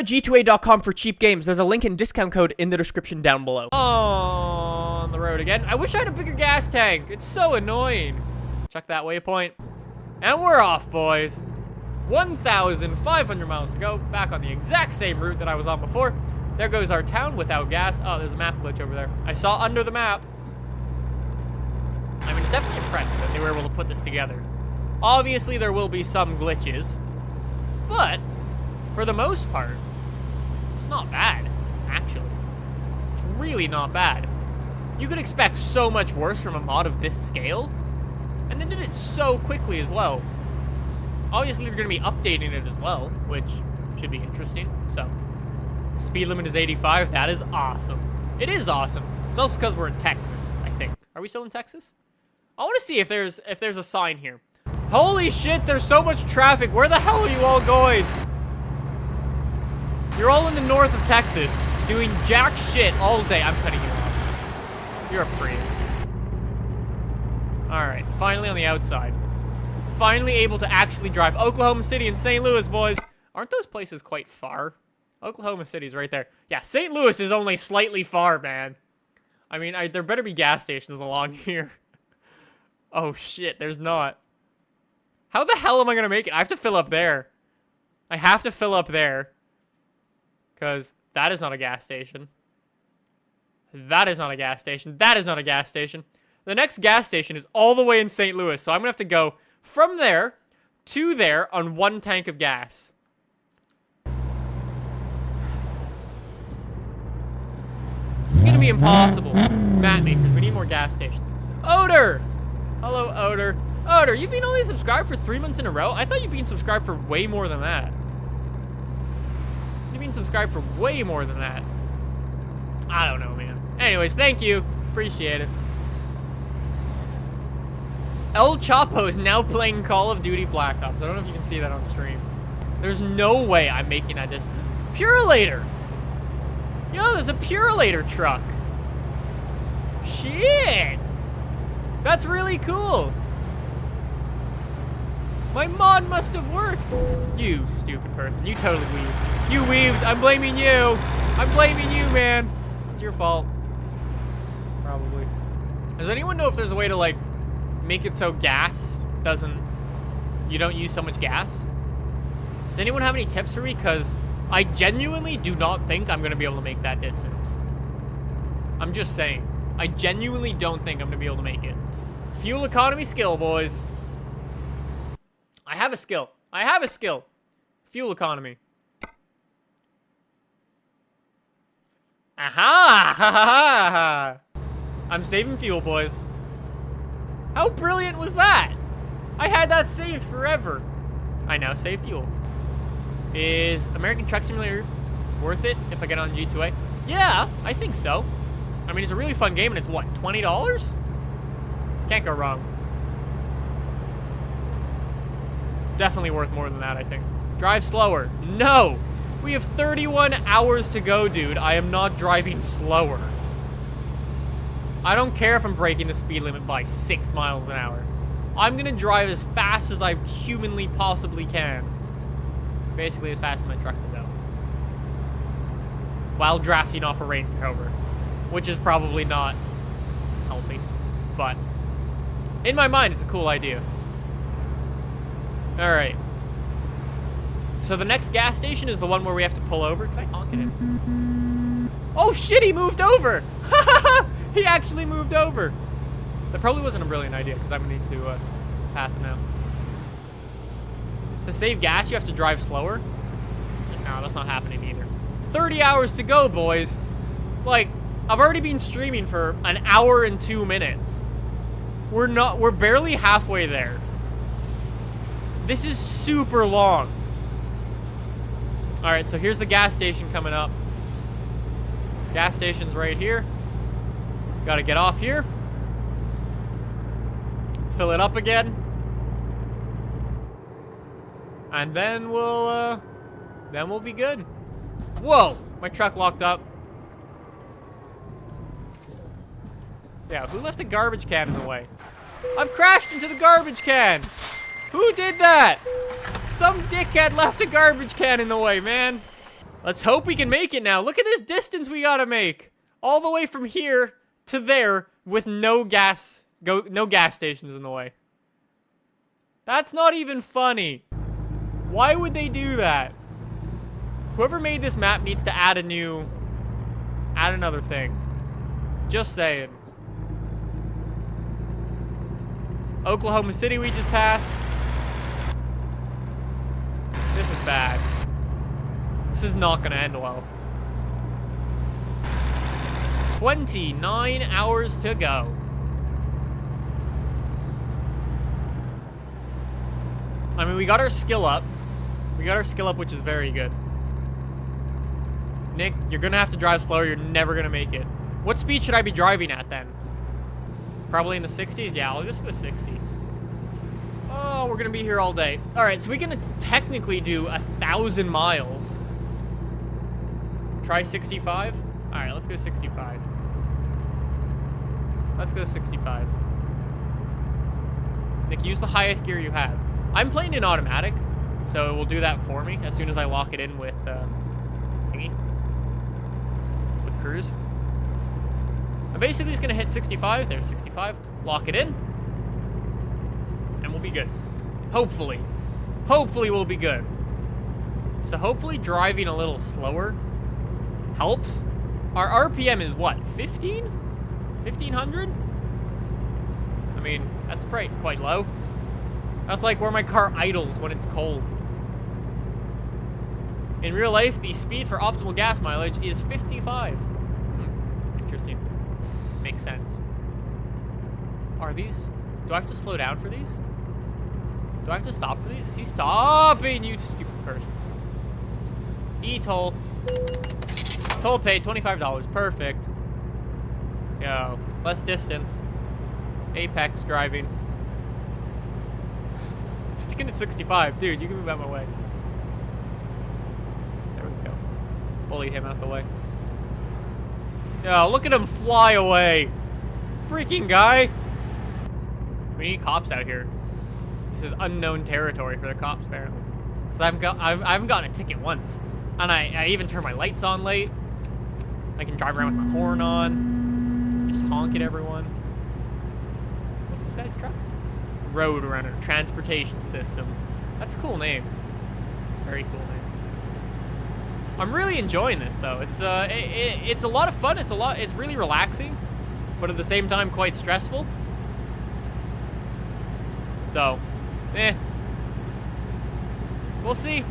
out G2A.com for cheap games. There's a link and discount code in the description down below. On the road again. I wish I had a bigger gas tank. It's so annoying. Check that waypoint. And we're off, boys. 1,500 miles to go. Back on the exact same route that I was on before. There goes our town without gas. Oh, there's a map glitch over there. I saw under the map. I mean, it's definitely impressive that they were able to put this together. Obviously, there will be some glitches. But, for the most part, it's not bad, actually. It's really not bad. You could expect so much worse from a mod of this scale. And they did it so quickly as well. Obviously, they're going to be updating it as well, which should be interesting. So, speed limit is 85. That is awesome. It is awesome. It's also because we're in Texas, I think. Are we still in Texas? I want to see if there's a sign here. Holy shit, there's so much traffic. Where the hell are you all going? You're all in the north of Texas, doing jack shit all day. I'm cutting you off. You're a Prius. Alright, finally on the outside. Finally able to actually drive. Oklahoma City and St. Louis, boys. Aren't those places quite far? Oklahoma City's right there. Yeah, St. Louis is only slightly far, man. I mean, there better be gas stations along here. Oh, shit, there's not. How the hell am I going to make it? I have to fill up there. I have to fill up there. Because that is not a gas station. That is not a gas station. That is not a gas station. The next gas station is all the way in St. Louis. So I'm going to have to go from there to there on one tank of gas. This is going to be impossible. Map makers, we need more gas stations. Odor! Hello, Odor. Odor, you've been only subscribed for 3 months in a row? I thought you've been subscribed for way more than that. You've been subscribed for way more than that. I don't know, man. Anyways, thank you. Appreciate it. El Chapo is now playing Call of Duty Black Ops. I don't know if you can see that on stream. There's no way I'm making that distance. Purelator! Yo, there's a Purelator truck. Shit! That's really cool. My mod must have worked. You stupid person. You totally weaved. You weaved. I'm blaming you. I'm blaming you, man. It's your fault. Probably. Does anyone know if there's a way to, like, make it so gas you don't use so much gas? Does anyone have any tips for me? Because I genuinely do not think I'm going to be able to make that distance. I'm just saying. I genuinely don't think I'm going to be able to make it. Fuel economy skill, boys. I have a skill. I have a skill. Fuel economy. Aha! Ha ha ha! I'm saving fuel, boys. How brilliant was that? I had that saved forever. I now save fuel. Is American Truck Simulator worth it if I get on G2A? Yeah, I think so. I mean, it's a really fun game, and it's what, $20? Can't go wrong. Definitely worth more than that, I think. Drive slower. No! We have 31 hours to go, dude. I am not driving slower. I don't care if I'm breaking the speed limit by 6 miles an hour. I'm gonna drive as fast as I humanly possibly can. Basically as fast as my truck will go. While drafting off a Range Rover. Which is probably not helping. But in my mind, it's a cool idea. Alright. So the next gas station is the one where we have to pull over. Can I honk at him? Oh shit, he moved over! He actually moved over! That probably wasn't a brilliant idea, because I'm gonna need to pass him now. To save gas, you have to drive slower? No, that's not happening either. 30 hours to go, boys! Like, I've already been streaming for an hour and 2 minutes. We're barely halfway there. This is super long. Alright, so here's the gas station coming up. Gas station's right here. Gotta get off here. Fill it up again. And then we'll be good. Whoa! My truck locked up. Yeah, who left a garbage can in the way? I've crashed into the garbage can! Who did that? Some dickhead left a garbage can in the way, man. Let's hope we can make it now. Look at this distance we gotta make. All the way from here to there with no gas stations in the way. That's not even funny. Why would they do that? Whoever made this map needs to add another thing. Just saying. Oklahoma City we just passed. This is bad. This is not gonna end well. 29 hours to go. I mean, we got our skill up. We got our skill up, which is very good. Nick, you're gonna have to drive slower. You're never gonna make it. What speed should I be driving at then? Probably in the 60s? Yeah, I'll just go 60. Oh, we're gonna be here all day. All right, so we can technically do 1,000 miles. Try 65? All right, let's go 65. Let's go 65. Nick, use the highest gear you have. I'm playing in automatic, so it will do that for me as soon as I lock it in with thingy. With cruise. I'm basically just gonna hit 65. There's 65. Lock it in. And we'll be good. Hopefully. Hopefully we'll be good. So hopefully driving a little slower helps. Our RPM is what? 15? 1,500? I mean, that's quite low. That's like where my car idles when it's cold. In real life, the speed for optimal gas mileage is 55. Interesting. Makes sense. Are these... Do I have to slow down for these? Do I have to stop for these? Is he stopping, you stupid person? E-toll. Toll paid, $25. Perfect. Yo. Less distance. Apex driving. I'm sticking at 65. Dude, you can move out my way. There we go. Bully him out the way. Yo, look at him fly away. Freaking guy. We need cops out here. This is unknown territory for the cops, apparently. Because I haven't gotten a ticket once. And I even turn my lights on late. I can drive around with my horn on. Just honk at everyone. What's this guy's truck? Roadrunner Transportation Systems. That's a cool name. It's a very cool name. I'm really enjoying this though. It's a lot of fun. It's really relaxing, but at the same time quite stressful. So, we'll see.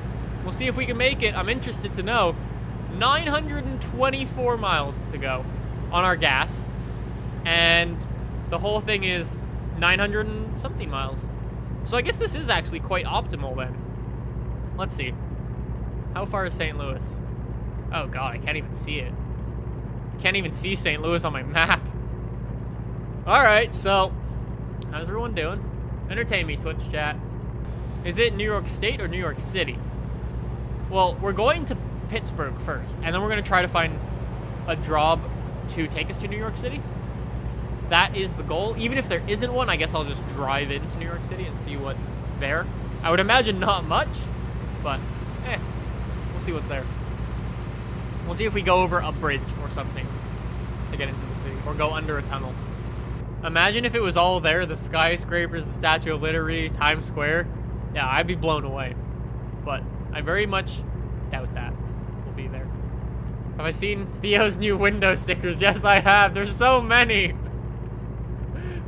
We'll see if we can make it. I'm interested to know. 924 miles to go on our gas, and the whole thing is 900 and something miles. So I guess this is actually quite optimal then. Let's see. How far is St. Louis? Oh god, I can't even see it. I can't even see St. Louis on my map. Alright, so how's everyone doing? Entertain me, Twitch chat. Is it New York State or New York City? Well, we're going to Pittsburgh first, and then we're going to try to find a job to take us to New York City. That is the goal. Even if there isn't one, I guess I'll just drive into New York City and see what's there. I would imagine not much, but we'll see what's there. We'll see if we go over a bridge or something to get into the city, or go under a tunnel. Imagine if it was all there, the skyscrapers, the Statue of Liberty, Times Square. Yeah, I'd be blown away. But I very much doubt that we'll be there. Have I seen Theo's new window stickers? Yes, I have. There's so many.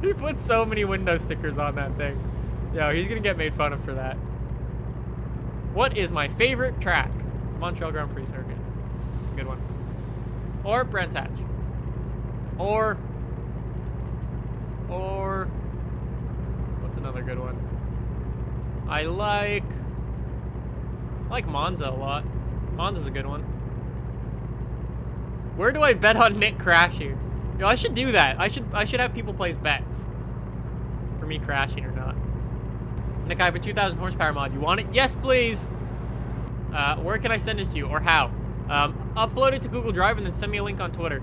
He put so many window stickers on that thing. Yo, he's gonna get made fun of for that. What is my favorite track? The Montreal Grand Prix circuit. It's a good one. Or Brands Hatch. Or what's another good one? I like Monza a lot. Monza's a good one. Where do I bet on Nick crashing? Yo, I should do that. I should have people place bets for me crashing or not. Nick, I have a 2,000 horsepower mod. You want it? Yes, please. Where can I send it to you, or how? Upload it to Google Drive and then send me a link on Twitter.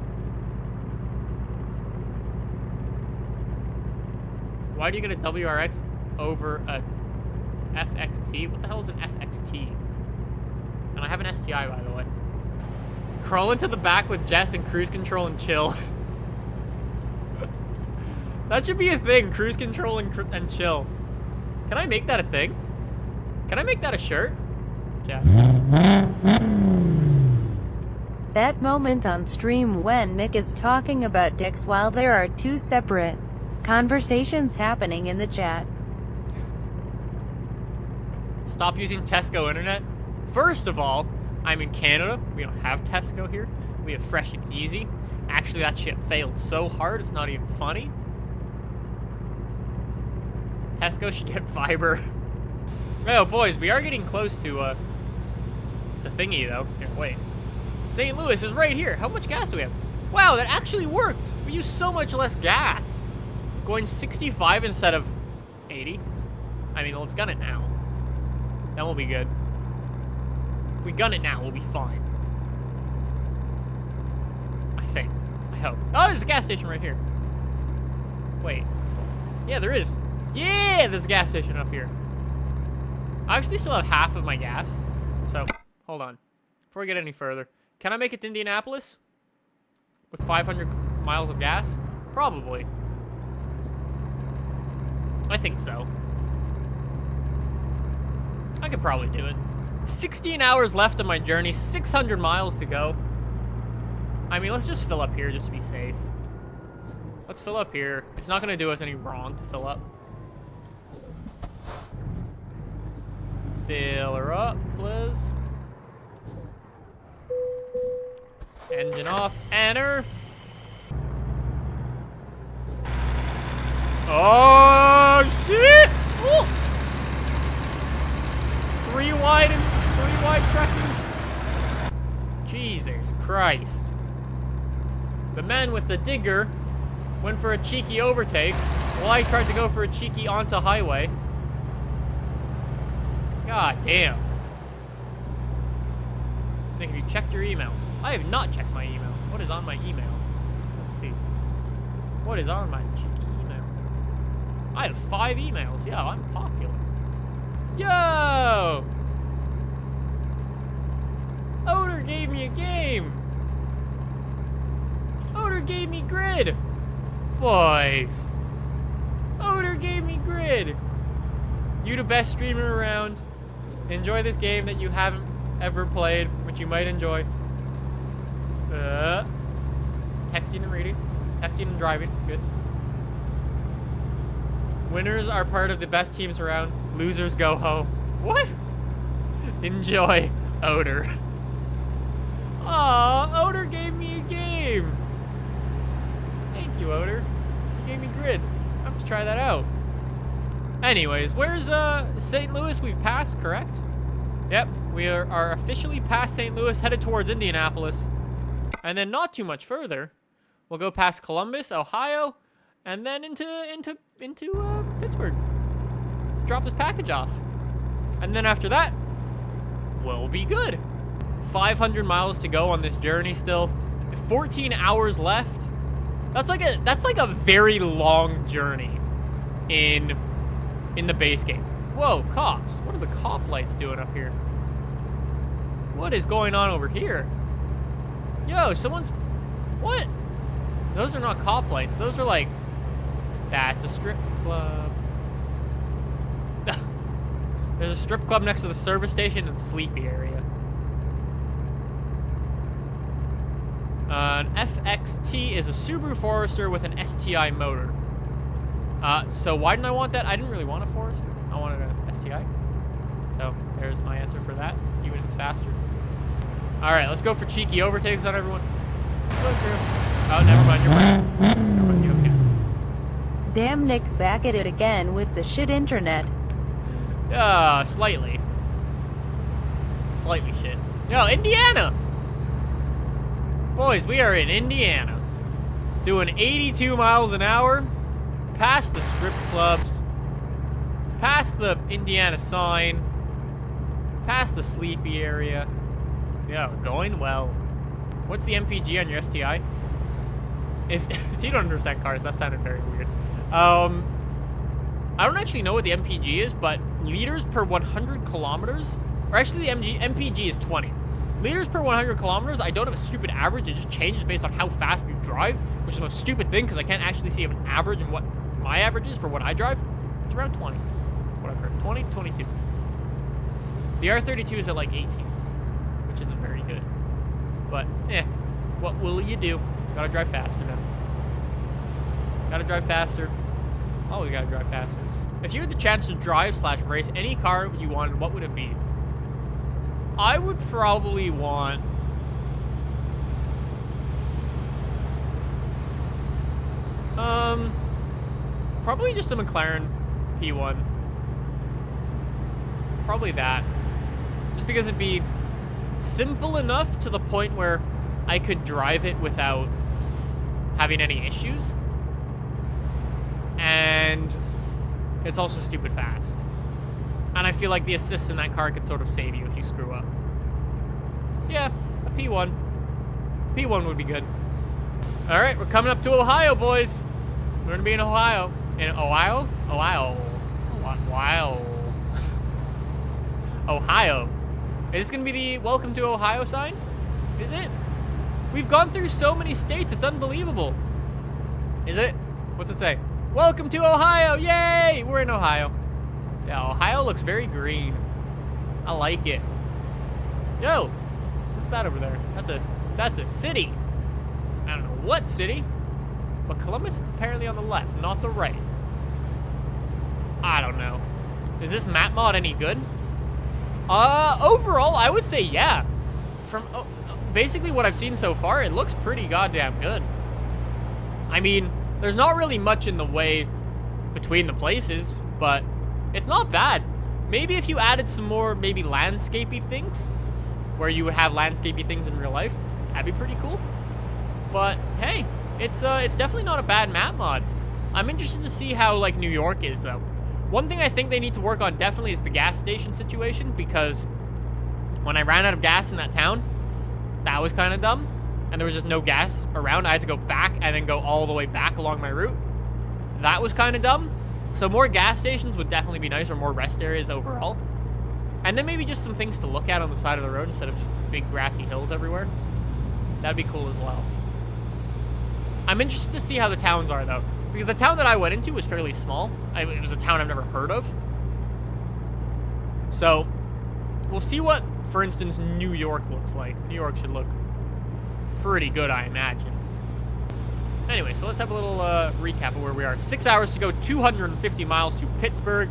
Why do you get a WRX over a FXT? What the hell is an FXT? And I have an STI, by the way. Crawl into the back with Jess and cruise control and chill. That should be a thing. Cruise control and chill. Can I make that a thing? Can I make that a shirt? Yeah. That moment on stream when Nick is talking about dicks while there are two separate conversations happening in the chat. Stop using Tesco internet. First of all, I'm in Canada. We don't have Tesco here. We have Fresh and Easy. Actually, that shit failed so hard, it's not even funny. Tesco should get fiber. Oh, boys, we are getting close to the thingy, though. Here, wait. St. Louis is right here. How much gas do we have? Wow, that actually worked. We use so much less gas. Going 65 instead of 80. I mean, let's gun it now. Then we'll be good. If we gun it now, we'll be fine. I think. I hope. Oh, there's a gas station right here. Wait. Yeah, there is. Yeah, there's a gas station up here. I actually still have half of my gas. So, hold on. Before we get any further. Can I make it to Indianapolis? With 500 miles of gas? Probably. I think so. I could probably do it. 16 hours left of my journey, 600 miles to go. I mean, let's just fill up here just to be safe. Let's fill up here. It's not gonna do us any wrong to fill up. Fill her up, please. Engine off, enter. Oh, shit! Ooh. Three wide truckers. Jesus Christ. The man with the digger went for a cheeky overtake while I tried to go for a cheeky onto highway. God damn. Nick, have you checked your email? I have not checked my email. What is on my email? Let's see. What is on my cheeky email? I have 5 emails. Yo, I'm popular. Yo! Oder gave me a game. Oder gave me grid. Boys. Oder gave me grid. You the best streamer around. Enjoy this game that you haven't ever played, which you might enjoy. Texting and reading. Texting and driving. Good. Winners are part of the best teams around. Losers go home. What? Enjoy, Oder. Aw, Oder gave me a game. Thank you, Oder. You gave me grid. I have to try that out. Anyways, where's St. Louis? We've passed, correct? Yep, we are officially past St. Louis, headed towards Indianapolis. And then not too much further, we'll go past Columbus, Ohio, and then into Pittsburgh. Drop this package off. And then after that, we'll be good. 500 miles to go on this journey still. 14 hours left. That's like a very long journey in the base game. Whoa, cops. What are the cop lights doing up here? What is going on over here? Yo, someone's... What? Those are not cop lights. Those are like... That's a strip club. There's a strip club next to the service station and the sleepy area. An FXT is a Subaru Forester with an STI motor. So why didn't I want that? I didn't really want a Forester. I wanted a STI. So there's my answer for that. Even if it's faster. All right, let's go for cheeky overtakes on everyone. Oh, never mind. You're right. Never mind. You okay? Damn, Nick, back at it again with the shit internet. Slightly. Slightly shit. Yo, Indiana! Boys, we are in Indiana. Doing 82 miles an hour. Past the strip clubs. Past the Indiana sign. Past the sleepy area. Yeah, going well. What's the MPG on your STI? If you don't understand cars, that sounded very weird. I don't actually know what the MPG is, but liters per 100 kilometers, or actually the MPG is 20. Liters per 100 kilometers, I don't have a stupid average. It just changes based on how fast you drive, which is the most stupid thing because I can't actually see an average and what my average is for what I drive. It's around 20. What I've heard. 20, 22. The R32 is at like 18, which isn't very good. But, what will you do? Gotta drive faster now. Gotta drive faster. Oh, we gotta drive faster. If you had the chance to drive/race any car you wanted, what would it be? I would probably want... probably just a McLaren P1. Probably that. Just because it'd be simple enough to the point where I could drive it without having any issues. And it's also stupid fast. And I feel like the assist in that car could sort of save you if you screw up. Yeah, a P1. P1 would be good. All right, we're coming up to Ohio, boys. We're gonna be in Ohio. In Ohio? Ohio. Ohio. Ohio. Is this gonna be the welcome to Ohio sign? Is it? We've gone through so many states, it's unbelievable. Is it? What's it say? Welcome to Ohio, yay! We're in Ohio. Yeah, Ohio looks very green. I like it. Yo, what's that over there? That's a city. I don't know what city, but Columbus is apparently on the left, not the right. I don't know. Is this map mod any good? Overall, I would say yeah. From basically what I've seen so far, it looks pretty goddamn good. I mean, there's not really much in the way between the places, but it's not bad. Maybe if you added some more maybe landscapey things, where you would have landscapey things in real life, that'd be pretty cool. But hey, it's definitely not a bad map mod. I'm interested to see how like New York is though. One thing I think they need to work on definitely is the gas station situation, because when I ran out of gas in that town, that was kind of dumb. And there was just no gas around. I had to go back and then go all the way back along my route. That was kind of dumb. So more gas stations would definitely be nice, or more rest areas overall. And then maybe just some things to look at on the side of the road instead of just big grassy hills everywhere. That'd be cool as well. I'm interested to see how the towns are though, because the town that I went into was fairly small. It was a town I've never heard of. So we'll see what, for instance, New York looks like. New York should look pretty good, I imagine. Anyway, so let's have a little recap of where we are. 6 hours to go, 250 miles to Pittsburgh.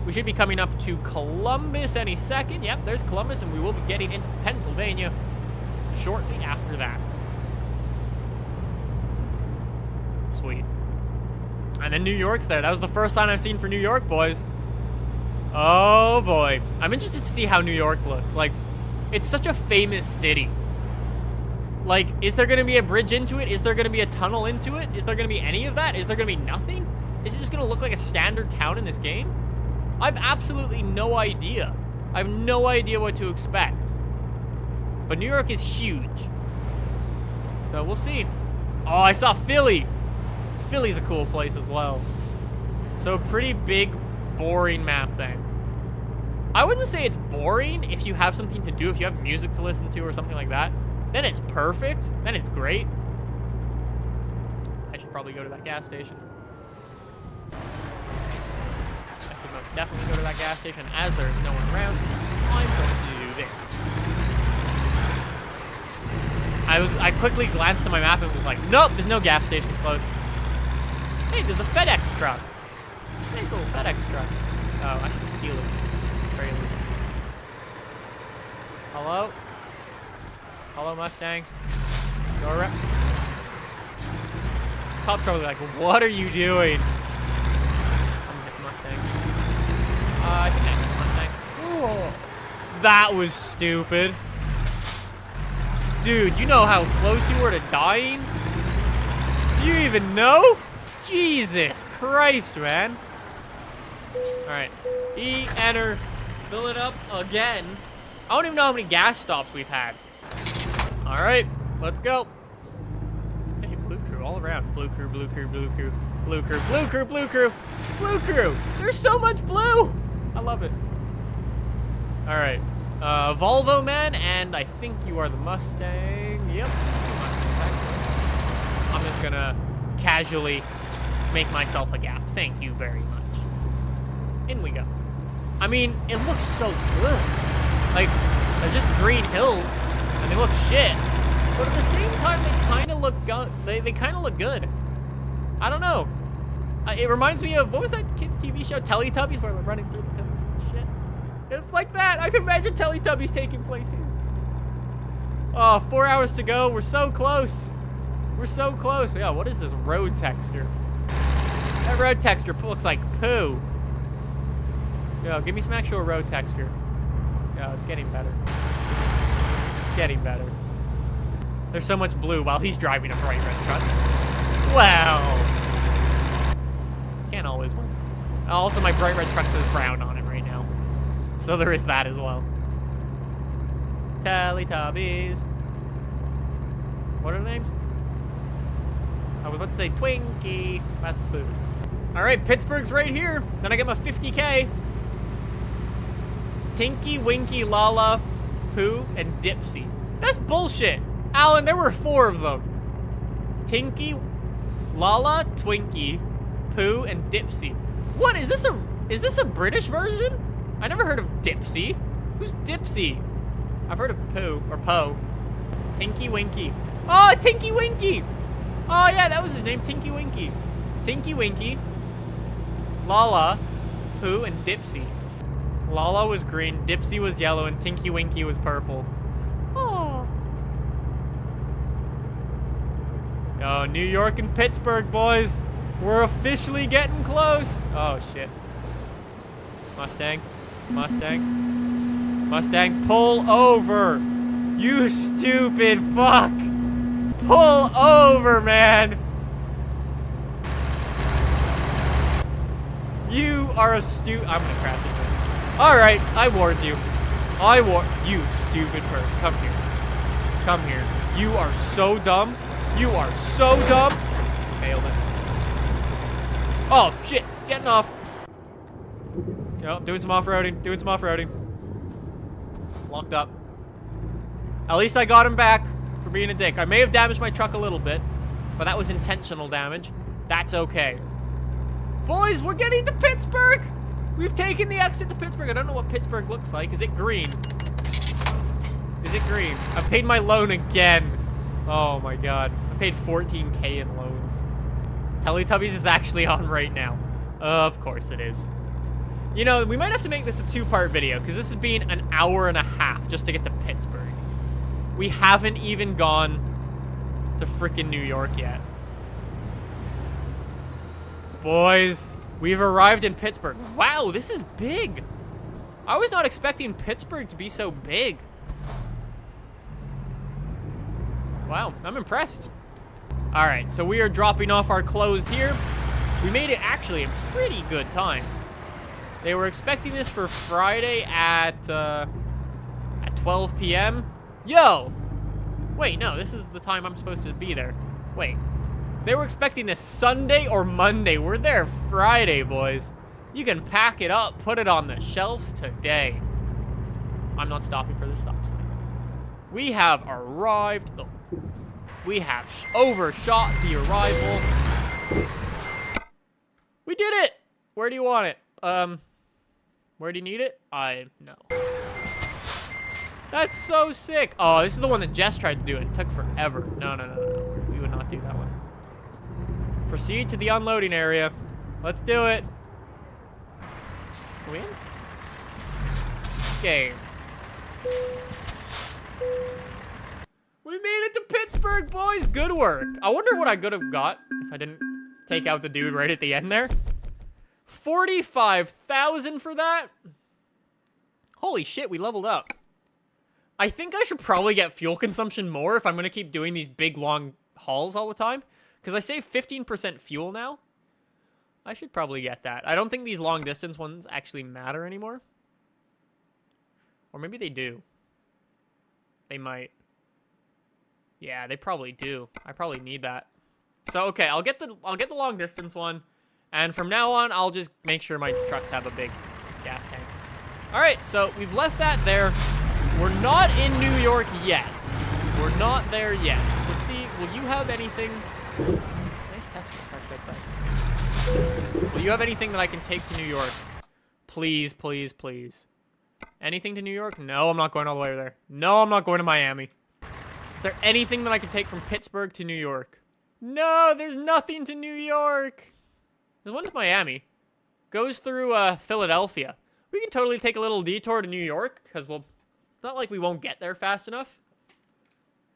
We should be coming up to Columbus any second. Yep, there's Columbus, and we will be getting into Pennsylvania shortly after that. Sweet. And then New York's there. That was the first sign I've seen for New York, boys. Oh, boy. I'm interested to see how New York looks. Like, it's such a famous city. Like, is there going to be a bridge into it? Is there going to be a tunnel into it? Is there going to be any of that? Is there going to be nothing? Is it just going to look like a standard town in this game? I've absolutely no idea. I have no idea what to expect. But New York is huge. So we'll see. Oh, I saw Philly. Philly's a cool place as well. So pretty big, boring map then. I wouldn't say it's boring if you have something to do, if you have music to listen to or something like that. Then it's perfect. Then it's great. I should probably go to that gas station. I should most definitely go to that gas station. As there is no one around, I'm going to do this. I quickly glanced at my map and was like, nope, there's no gas stations close. Hey, there's a FedEx truck. Nice little FedEx truck. Oh, I should steal this trailer. Hello? Hello, Mustang. Go around. Cop's probably like, what are you doing? I'm gonna hit the Mustang. I think I hit the Mustang. Ooh. That was stupid. Dude, you know how close you were to dying? Do you even know? Jesus Christ, man. Alright. E, enter. Fill it up again. I don't even know how many gas stops we've had. Alright, let's go. Hey, blue crew all around. Blue crew, blue crew, blue crew. Blue crew, blue crew, blue crew. Blue crew! There's so much blue! I love it. Alright. Volvo man, and I think you are the Mustang. Yep, 2 Mustangs, actually. I'm just gonna casually make myself a gap. Thank you very much. In we go. I mean, it looks so good. Like, they're just green hills, and they look shit. But at the same time, they kind of look good. They kind of look good. I don't know. It reminds me of, what was that kid's TV show? Teletubbies, where they're running through the hills and shit. It's like that. I can imagine Teletubbies taking place here. Oh, 4 hours to go. We're so close. We're so close. Yeah, what is this road texture? That road texture looks like poo. Yo, give me some actual road texture. Yo, it's getting better. It's getting better. There's so much blue while he's driving a bright red truck. Wow. Can't always win. Also, my bright red truck says brown on it right now. So there is that as well. Teletubbies. What are the names? I was about to say Twinkie. That's food. All right, Pittsburgh's right here. Then I get my 50K. Tinky, Winky, Lala, Pooh, and Dipsy. That's bullshit. Alan, there were 4 of them. Tinky, Lala, Twinkie, Pooh, and Dipsy. What, is this a British version? I never heard of Dipsy. Who's Dipsy? I've heard of Pooh, or Poe. Tinky Winky. Oh, Tinky Winky! Oh yeah, that was his name, Tinky Winky. Tinky Winky, Lala, Pooh, and Dipsy. Lala was green, Dipsy was yellow, and Tinky Winky was purple. Oh. Oh, New York and Pittsburgh, boys. We're officially getting close. Oh, shit. Mustang. Mustang. Mustang, pull over. You stupid fuck. Pull over, man. You are a I'm gonna crash it. Alright, I warned you. You stupid bird. Come here. Come here. You are so dumb. You are so dumb. Nailed it. Oh, shit. Getting off. Oh, doing some off-roading. Doing some off-roading. Locked up. At least I got him back for being a dick. I may have damaged my truck a little bit, but that was intentional damage. That's okay. Boys, we're getting to Pittsburgh. We've taken the exit to Pittsburgh. I don't know what Pittsburgh looks like. Is it green? Is it green? I paid my loan again. Oh my god. I paid 14K in loans. Teletubbies is actually on right now. Of course it is. You know, we might have to make this a 2-part video, because this has been an hour and a half just to get to Pittsburgh. We haven't even gone to frickin' New York yet. Boys, we've arrived in Pittsburgh. Wow, this is big. I was not expecting Pittsburgh to be so big. Wow, I'm impressed. All right, so we are dropping off our clothes here. We made it actually in pretty good time. They were expecting this for Friday at 12 p.m. Yo! Wait, no, this is the time I'm supposed to be there. Wait. They were expecting this Sunday or Monday. We're there Friday, boys. You can pack it up, put it on the shelves today. I'm not stopping for the stop sign. We have arrived. Oh. We have overshot the arrival. We did it! Where do you want it? Where do you need it? No. That's so sick. Oh, this is the one that Jess tried to do. It took forever. No. We would not do that one. Proceed to the unloading area. Let's do it. Are we in? Game. We made it to Pittsburgh, boys. Good work. I wonder what I could have got if I didn't take out the dude right at the end there. 45,000 for that? Holy shit, we leveled up. I think I should probably get fuel consumption more if I'm going to keep doing these big, long hauls all the time. Because I save 15% fuel now. I should probably get that. I don't think these long distance ones actually matter anymore. Or maybe they do. They might. Yeah, they probably do. I probably need that. So okay, I'll get the long distance one. And from now on, I'll just make sure my trucks have a big gas tank. All right, so we've left that there. We're not in New York yet. We're not there yet. Let's see, will you have anything? Nice Tesla parked outside. Will you have anything that I can take to New York? Please, please, please. Anything to New York? No, I'm not going all the way there. No, I'm not going to Miami. Is there anything that I can take from Pittsburgh to New York? No, there's nothing to New York. There's one to Miami. Goes through Philadelphia. We can totally take a little detour to New York, because, well, it's not like we won't get there fast enough.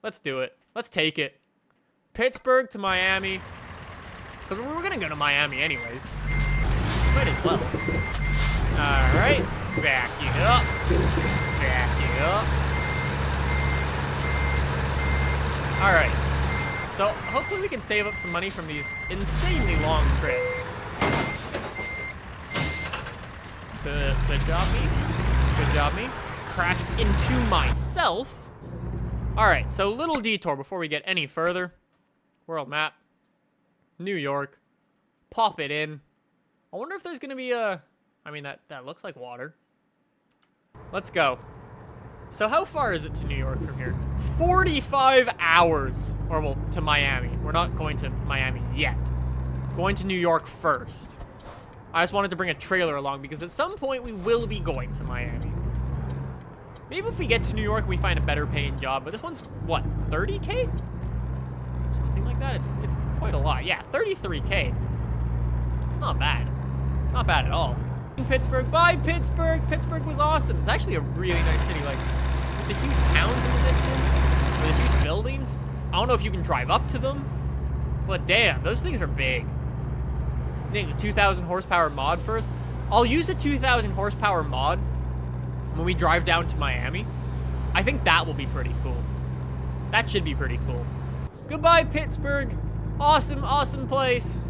Let's do it. Let's take it. Pittsburgh to Miami. Because we're going to go to Miami anyways. Might as well. Alright. Back it up. Back it up. Alright. So, hopefully we can save up some money from these insanely long trips. Good job, me. Good job, me. Crashed into myself. Alright, so little detour before we get any further. World map. New York. Pop it in. I wonder if there's going to be a... I mean, that looks like water. Let's go. So how far is it to New York from here? 45 hours. Or, well, to Miami. We're not going to Miami yet. Going to New York first. I just wanted to bring a trailer along because at some point we will be going to Miami. Maybe if we get to New York, we find a better paying job. But this one's, what, 30K? Something like that. It's quite a lot. Yeah, 33K. It's not bad. Not bad at all. Pittsburgh. Bye, Pittsburgh. Pittsburgh was awesome. It's actually a really nice city. Like, with the huge towns in the distance, with the huge buildings. I don't know if you can drive up to them, but damn, those things are big. I think the 2,000 horsepower mod first. I'll use the 2,000 horsepower mod when we drive down to Miami. I think that will be pretty cool. That should be pretty cool. Goodbye, Pittsburgh. Awesome, awesome place.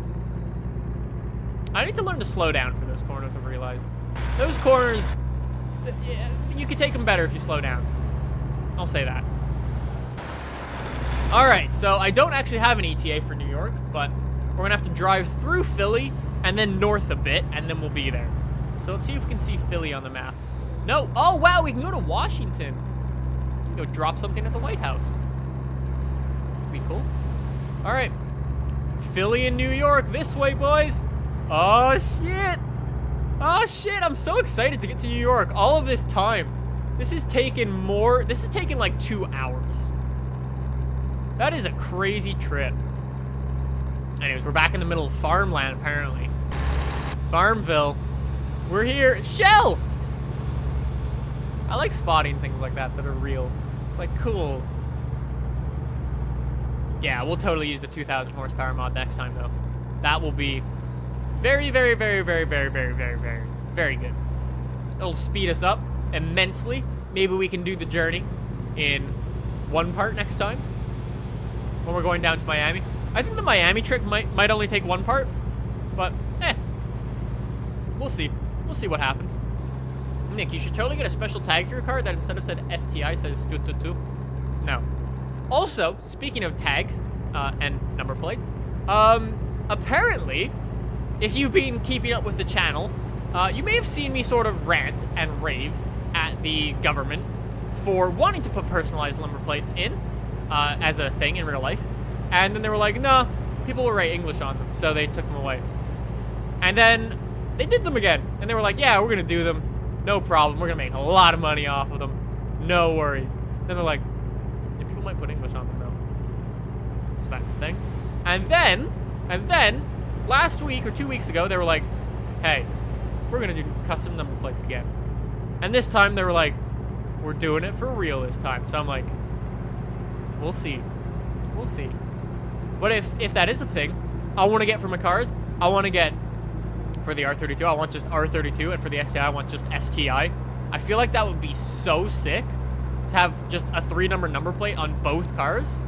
I need to learn to slow down for those corners, I've realized. Those corners, yeah, you could take them better if you slow down. I'll say that. Alright, so I don't actually have an ETA for New York, but we're going to have to drive through Philly and then north a bit, and then we'll be there. So let's see if we can see Philly on the map. No. Oh, wow, we can go to Washington. We can go drop something at the White House. Be cool. Alright. Philly and New York, this way, boys. Oh, shit. Oh, shit. I'm so excited to get to New York. All of this time. This has taken like 2 hours. That is a crazy trip. Anyways, we're back in the middle of farmland, apparently. Farmville. We're here. Shell! I like spotting things like that are real. It's like, cool. Yeah, we'll totally use the 2,000 horsepower mod next time, though. That will be very, very, very, very, very, very, very, very, very good. It'll speed us up immensely. Maybe we can do the journey in one part next time when we're going down to Miami. I think the Miami trip might only take one part, but we'll see. We'll see what happens. Nick, you should totally get a special tag for your car that instead of said STI says Detour. No. Also, speaking of tags and number plates, apparently, if you've been keeping up with the channel, you may have seen me sort of rant and rave at the government for wanting to put personalized number plates in as a thing in real life. And then they were like, nah, people will write English on them, so they took them away. And then they did them again, and they were like, yeah, we're going to do them. No problem. We're going to make a lot of money off of them. No worries. Then they're like, yeah, people might put English on them, though. So that's the thing. And then, last week or 2 weeks ago, they were like, hey, we're going to do custom number plates again. And this time, they were like, we're doing it for real this time. So I'm like, we'll see. We'll see. But if that is a thing, I want to get for my cars, I want to get, for the R32, I want just R32, and for the STI, I want just STI. I feel like that would be so sick to have just a 3-number number plate on both cars.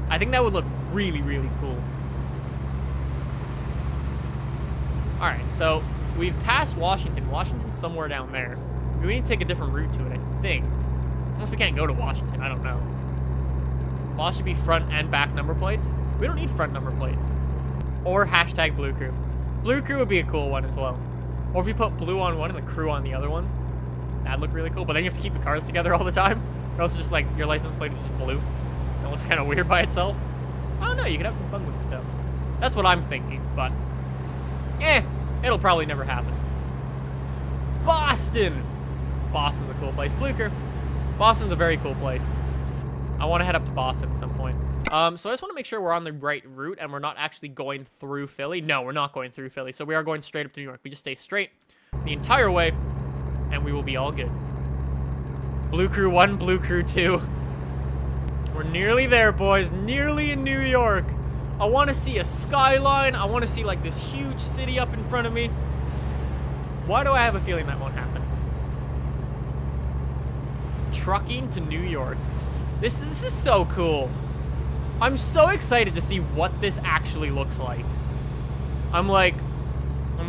I think that would look really, really cool. Alright, so we've passed Washington. Washington's somewhere down there. We need to take a different route to it, I think. Unless we can't go to Washington, I don't know. Well, should be front and back number plates. We don't need front number plates. Or hashtag Blue Crew. Blue Crew would be a cool one as well. Or if you put blue on one and the crew on the other one. That'd look really cool. But then you have to keep the cars together all the time. Or else just like your license plate is just blue. That looks kind of weird by itself. I don't know. You could have some fun with it though. That's what I'm thinking. But it'll probably never happen. Boston. Boston's a cool place. Blucher. Boston's a very cool place. I want to head up to Boston at some point. So I just want to make sure we're on the right route and we're not actually going through Philly. No, we're not going through Philly. So we are going straight up to New York. We just stay straight the entire way and we will be all good. Blue Crew 1, Blue Crew 2. We're nearly there, boys. Nearly in New York. I want to see a skyline. I want to see like this huge city up in front of me. Why do I have a feeling that won't happen? Trucking to New York. This is so cool. I'm so excited to see what this actually looks like. I'm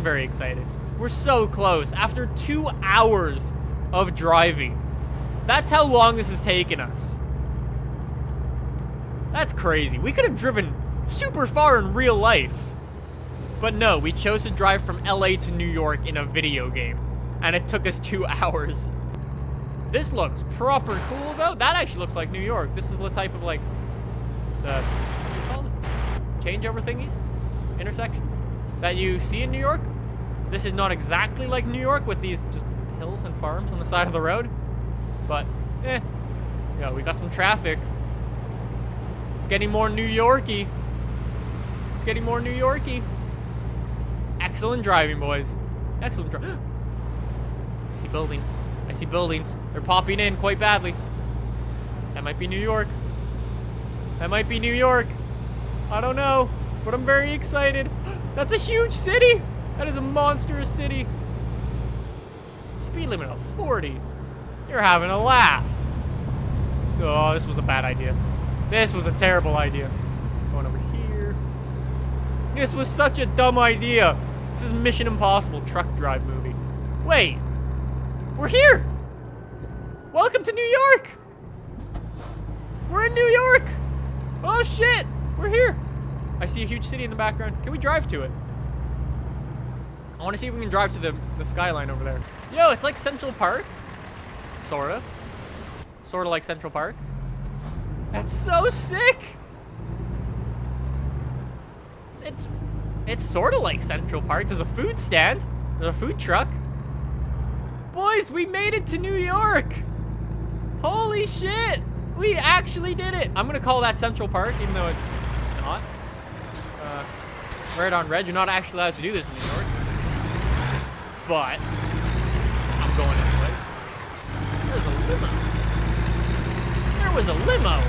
very excited. We're so close. After 2 hours of driving. That's how long this has taken us. That's crazy. We could have driven super far in real life. But no, we chose to drive from LA to New York in a video game. And it took us 2 hours. This looks proper cool, though. That actually looks like New York. This is the type of, like, what do you call it? Changeover thingies? Intersections? That you see in New York. This is not exactly like New York with these just hills and farms on the side of the road. But, yeah, we got some traffic. It's getting more New Yorky. It's getting more New Yorky. Excellent driving, boys. Excellent driving. I see buildings. I see buildings. They're popping in quite badly. That might be New York. That might be New York. I don't know, but I'm very excited. That's a huge city. That is a monstrous city. Speed limit of 40. You're having a laugh. Oh, this was a bad idea. This was a terrible idea. Going over here. This was such a dumb idea. This is Mission Impossible truck drive movie. Wait. We're here! Welcome to New York! We're in New York! Oh shit! We're here! I see a huge city in the background. Can we drive to it? I want to see if we can drive to the skyline over there. Yo, it's like Central Park. Sorta. Sorta like Central Park. That's so sick! It's sorta like Central Park. There's a food stand. There's a food truck. Boys, we made it to New York! Holy shit! We actually did it! I'm gonna call that Central Park, even though it's not. Right on red, you're not actually allowed to do this in New York. But, I'm going anyways. There's a limo. There was a limo!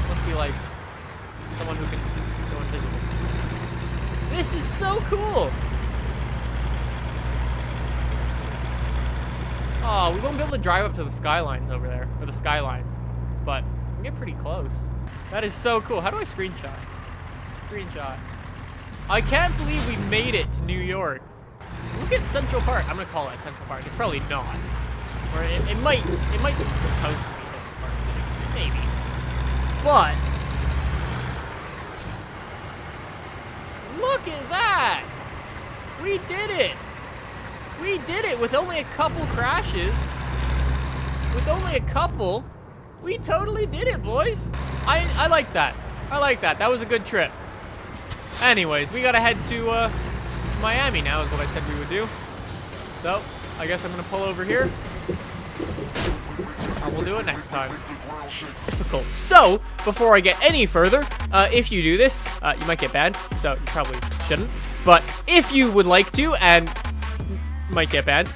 Must be like someone who can go invisible. This is so cool! Oh, we won't be able to drive up to the skylines over there, or the skyline, but we can get pretty close. That is so cool. How do I screenshot? Screenshot. I can't believe we made it to New York. Look at Central Park. I'm gonna call it Central Park. It's probably not. Or it might be supposed to be Central Park. Maybe. But look at that! We did it! We did it with only a couple crashes. With only a couple. We totally did it, boys. I like that. I like that. That was a good trip. Anyways, we gotta head to Miami now is what I said we would do. So, I guess I'm gonna pull over here. And we'll do it next time. Difficult. So, before I get any further, if you do this, you might get banned. So, you probably shouldn't. But if you would like to, and might get banned.